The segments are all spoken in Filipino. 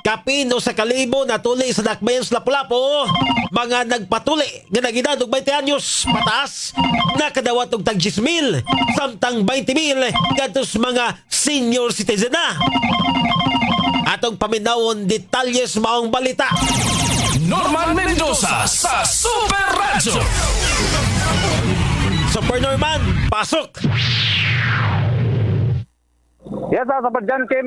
Kapin o sa kalibo na tuli sa dakbayan sa Lapu-Lapu, mga nagpatuli nga naginadog 20 anyos pataas nakadawat og tag 10,000 samtang 20,000 kadtos mga senior citizen na. Atong paminawon detalyes maong balita. Norman Mendoza sa Super Radio. Super Norman, pasok! Yes, sa padyan kay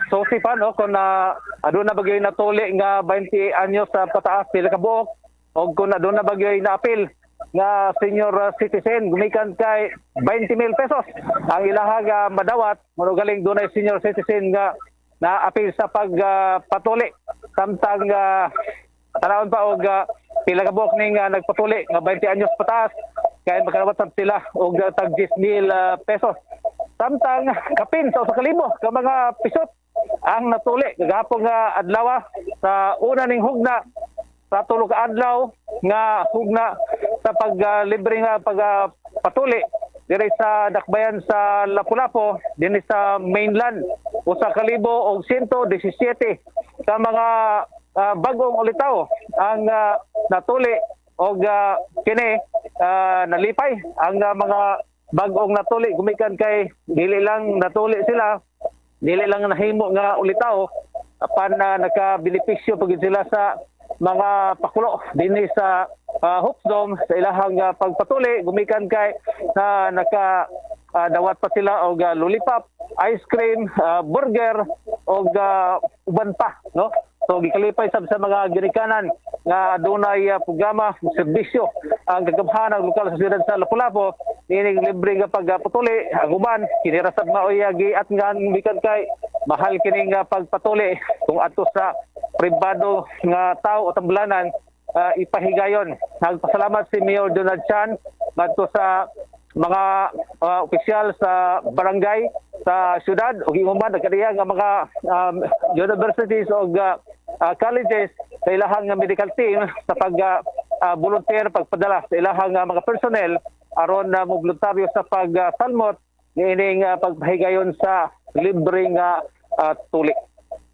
susi pa no kung aduna na bagay natuli nga 20 anyos sa pataas pila ka buok o kung aduna na bagay na apil nga senior citizen gumikan kay 20,000 pesos ang ilaha madawat mao galing dunay senior citizen nga na apil sa pagpatuli samtang tanawon pa og pila ka buok ning nagpatuli nga 20 anyos pataas kay makadawat sila og tag 10,000 pesos. Samtang kapin sa kalibo ka mga pisot ang natuli gagapong adlaw sa una ning hugna sa tulo ka adlaw nga hugna sa paglibre nga pagpatuli diri sa dakbayan sa Lapu-Lapu dinhi sa mainland usa ka libo og 117 ka mga bagong ulitaw ang natuli og kini nalipay ang mga bagong natuli gumikan kay dili lang natuli sila dili lang nahimo nga ulitaw apan nakabenepisyo pagid sila sa mga pakulo dinhi sa Hopsdom sa ilahang pagpatuli gumikan kay naka dawat pa sila og lollipop, ice cream, burger og uban pa no. So gikalipay sa mga ginikanan nga adunay programa serbisyo ang gagamahan ng lokal sa siyudad sa Lapu-Lapu nining libre nga pagpatuli ang uban kinirasab maoy giat nga bikan kay mahal kining pagpatuli kung adto sa pribado nga tawo o tamblanan ipahigayon. Nagpasalamat si Mayor Donald Chan adto sa mga opisyal sa barangay sa syudad ug ihuman nagkadiya nga mga universities o colleges sa ilahang medical team sa volunteer pagpadala sa ilahang mga personnel aron mo voluntaryo sa pagsalmot niining pagpahigayon sa libreng tuli.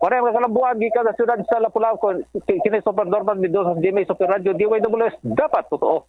Kung mga kalambuan gikan sa syudad sa Lapu-Lapu kini Super Norman Mendoza sa GMA Super Radio DYWS dapat totoo.